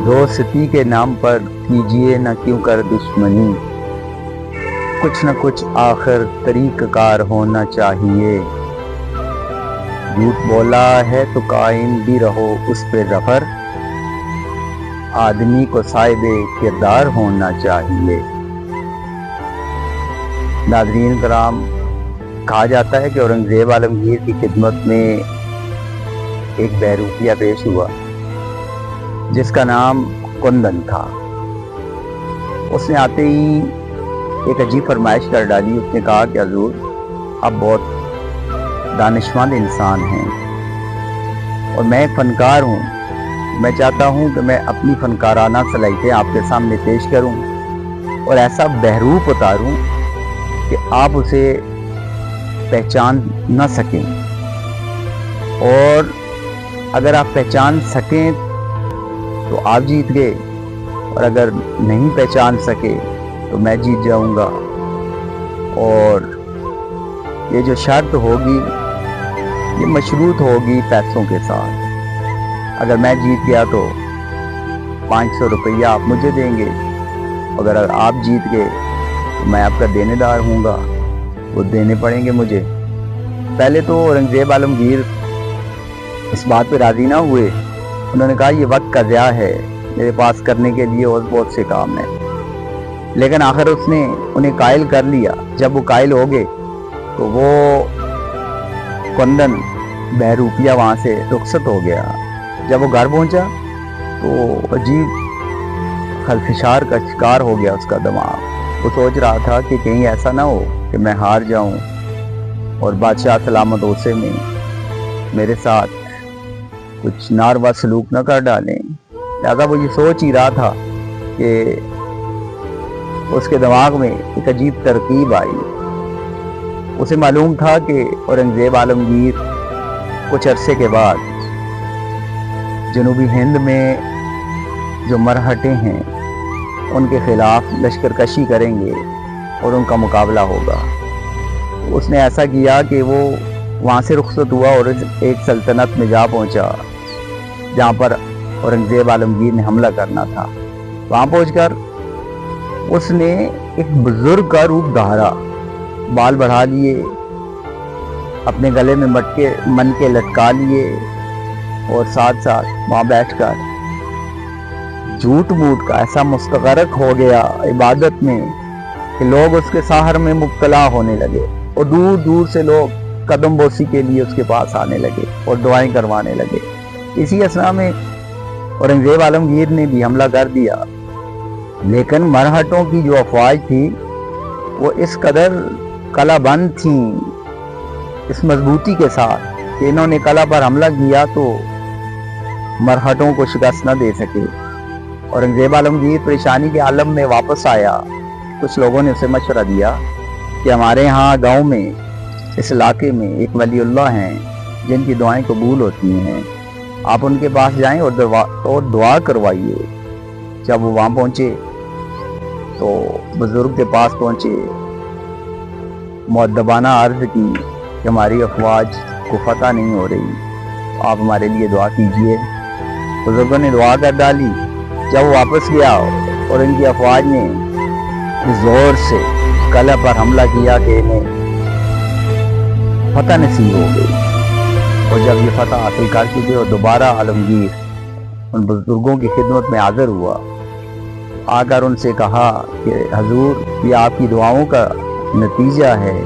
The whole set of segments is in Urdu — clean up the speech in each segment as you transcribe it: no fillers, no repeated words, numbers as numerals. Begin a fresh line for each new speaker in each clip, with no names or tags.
دوستی کے نام پر کیجیے نہ کیوں کر دشمنی، کچھ نہ کچھ آخر طریقہ کار ہونا چاہیے۔ جھوٹ بولا ہے تو قائم بھی رہو اس پہ ظفر، آدمی کو صاحب کردار ہونا چاہیے۔ ناظرین کرام، کہا جاتا ہے کہ اورنگزیب عالمگیر کی خدمت میں ایک بہروپیہ پیش ہوا جس کا نام کندن تھا۔ اس نے آتے ہی ایک عجیب فرمائش کر ڈالی۔ اس نے کہا کہ حضور، آپ بہت دانشمند انسان ہیں اور میں ایک فنکار ہوں، میں چاہتا ہوں کہ میں اپنی فنکارانہ صلاحیتیں آپ کے سامنے پیش کروں اور ایسا بہروپ اتاروں کہ آپ اسے پہچان نہ سکیں، اور اگر آپ پہچان سکیں تو آپ جیت گئے، اور اگر نہیں پہچان سکے تو میں جیت جاؤں گا۔ اور یہ جو شرط ہوگی یہ مشروط ہوگی پیسوں کے ساتھ۔ اگر میں جیت گیا تو 500 روپیہ آپ مجھے دیں گے، اگر آپ جیت گئے تو میں آپ کا دینے دار ہوں گا، وہ دینے پڑیں گے مجھے۔ پہلے تو اورنگزیب عالمگیر اس بات پہ راضی نہ ہوئے۔ انہوں نے کہا یہ وقت کا ضیاع ہے، میرے پاس کرنے کے لیے اور بہت سے کام ہیں۔ لیکن آخر اس نے انہیں قائل کر لیا۔ جب وہ قائل ہو گئے تو وہ کندن بہروپیہ وہاں سے رخصت ہو گیا۔ جب وہ گھر پہنچا تو عجیب خلفشار کا شکار ہو گیا اس کا دماغ۔ وہ سوچ رہا تھا کہ کہیں ایسا نہ ہو کہ میں ہار جاؤں اور بادشاہ سلامت غصے میں میرے ساتھ کچھ ناروا سلوک نہ کر ڈالیں۔ لہذا وہ یہ سوچ ہی رہا تھا کہ اس کے دماغ میں ایک عجیب ترکیب آئی۔ اسے معلوم تھا کہ اورنگزیب عالمگیر کچھ عرصے کے بعد جنوبی ہند میں جو مرہٹے ہیں ان کے خلاف لشکر کشی کریں گے اور ان کا مقابلہ ہوگا۔ اس نے ایسا کیا کہ وہ وہاں سے رخصت ہوا اور ایک سلطنت میں جا پہنچا جہاں پر اورنگزیب عالمگیر نے حملہ کرنا تھا۔ وہاں پہنچ کر اس نے ایک بزرگ کا روپ دھارا، بال بڑھا لیے، اپنے گلے میں منکے لٹکا لیے، اور ساتھ ساتھ وہاں بیٹھ کر جھوٹ موٹ کا ایسا مستغرق ہو گیا عبادت میں کہ لوگ اس کے سحر میں مبتلا ہونے لگے، اور دور دور سے لوگ قدم بوسی کے لیے اس کے پاس آنے لگے اور دعائیں کروانے لگے۔ اسی اثنا میں اورنگزیب عالمگیر نے بھی حملہ کر دیا، لیکن مرہٹوں کی جو افواج تھی وہ اس قدر قلعہ بند تھیں، اس مضبوطی کے ساتھ کہ انہوں نے قلعہ پر حملہ کیا تو مرہٹوں کو شکست نہ دے سکے۔ اورنگزیب عالمگیر پریشانی کے عالم میں واپس آیا۔ کچھ لوگوں نے اسے مشورہ دیا کہ ہمارے ہاں گاؤں میں، اس علاقے میں ایک ولی اللہ ہیں جن کی دعائیں قبول ہوتی ہیں، آپ ان کے پاس جائیں اور دعا کروائیے۔ جب وہ وہاں پہنچے تو بزرگ کے پاس پہنچے، مؤدبانہ عرض کی کہ ہماری افواج کو فتح نہیں ہو رہی، آپ ہمارے لیے دعا کیجئے۔ بزرگوں نے دعا کر ڈالی۔ جب وہ واپس گیا اور ان کی افواج نے زور سے قلعہ پر حملہ کیا کہ انہیں فتح نصیب ہو گئی، اور جب یہ فتح حاصل کر چکے اور دوبارہ عالمگیر ان بزرگوں کی خدمت میں حاضر ہوا، آ کر ان سے کہا کہ حضور، یہ آپ کی دعاؤں کا نتیجہ ہے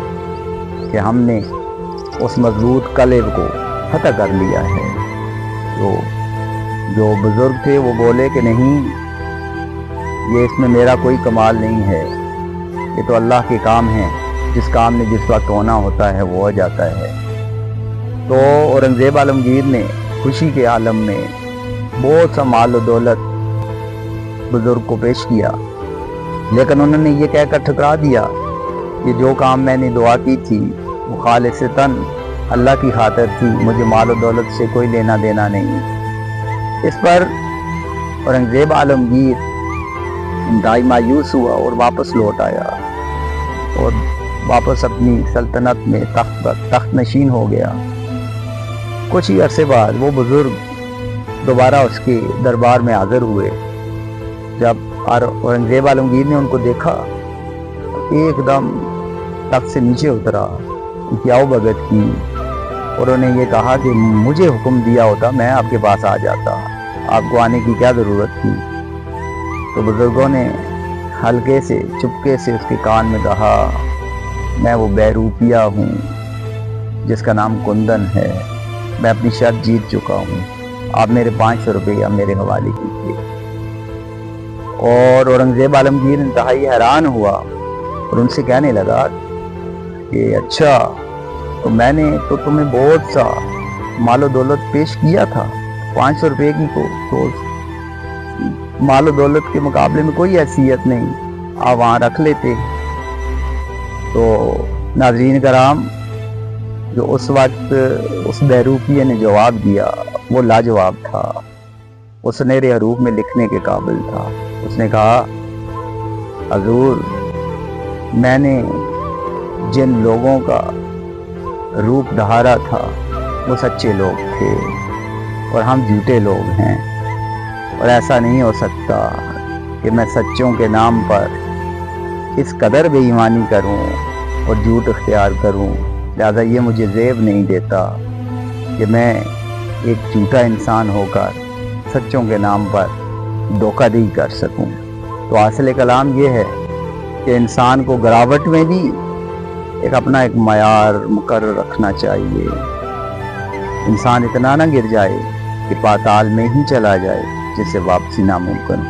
کہ ہم نے اس مضبوط قلعے کو فتح کر لیا ہے۔ تو جو بزرگ تھے وہ بولے کہ نہیں، یہ اس میں میرا کوئی کمال نہیں ہے، یہ تو اللہ کے کام ہیں، جس کام نے جس وقت ہونا ہوتا ہے وہ ہو جاتا ہے۔ تو اورنگزیب عالمگیر نے خوشی کے عالم میں بہت سا مال و دولت بزرگ کو پیش کیا، لیکن انہوں نے یہ کہہ کر ٹھکرا دیا کہ جو کام میں نے دعا کی تھی وہ خالصتاً اللہ کی خاطر تھی، مجھے مال و دولت سے کوئی لینا دینا نہیں۔ اس پر اورنگزیب عالمگیر انتہائی مایوس ہوا اور واپس لوٹ آیا اور واپس اپنی سلطنت میں تخت نشین ہو گیا۔ کچھ ہی عرصے بعد وہ بزرگ دوبارہ اس کے دربار میں حاضر ہوئے۔ جب اورنگزیب عالمگیر نے ان کو دیکھا ایک دم تخت سے نیچے اترا، ان کی آؤ بھگت کی اور انہیں یہ کہا کہ مجھے حکم دیا ہوتا میں آپ کے پاس آ جاتا، آپ کو آنے کی کیا ضرورت تھی؟ تو بزرگوں نے ہلکے سے چپکے سے اس کے کان میں کہا، میں وہ بہروپیہ ہوں جس کا نام کندن ہے، میں اپنی شرط جیت چکا ہوں، آپ میرے 500 روپیہ میرے حوالے کیجیے۔ اور اورنگزیب عالمگیر انتہائی حیران ہوا اور ان سے کہنے لگا کہ اچھا، تو میں نے تو تمہیں بہت سا مال و دولت پیش کیا تھا، 500 روپے کی تو مال و دولت کے مقابلے میں کوئی حیثیت نہیں، آپ وہاں رکھ لیتے۔ تو ناظرین کرام، جو اس وقت اس بہروپیے نے جواب دیا وہ لاجواب تھا، وہ سنہرے حروف میں لکھنے کے قابل تھا۔ اس نے کہا، حضور، میں نے جن لوگوں کا روپ دھارا تھا وہ سچے لوگ تھے اور ہم جھوٹے لوگ ہیں، اور ایسا نہیں ہو سکتا کہ میں سچوں کے نام پر اس قدر بے ایمانی کروں اور جھوٹ اختیار کروں، لہذا یہ مجھے زیب نہیں دیتا کہ میں ایک جھوٹا انسان ہو کر سچوں کے نام پر دھوکہ دہی کر سکوں۔ تو حاصل کلام یہ ہے کہ انسان کو گراوٹ میں بھی اپنا ایک معیار مقرر رکھنا چاہیے، انسان اتنا نہ گر جائے کہ پاتال میں ہی چلا جائے جس سے واپسی ناممکن ہو۔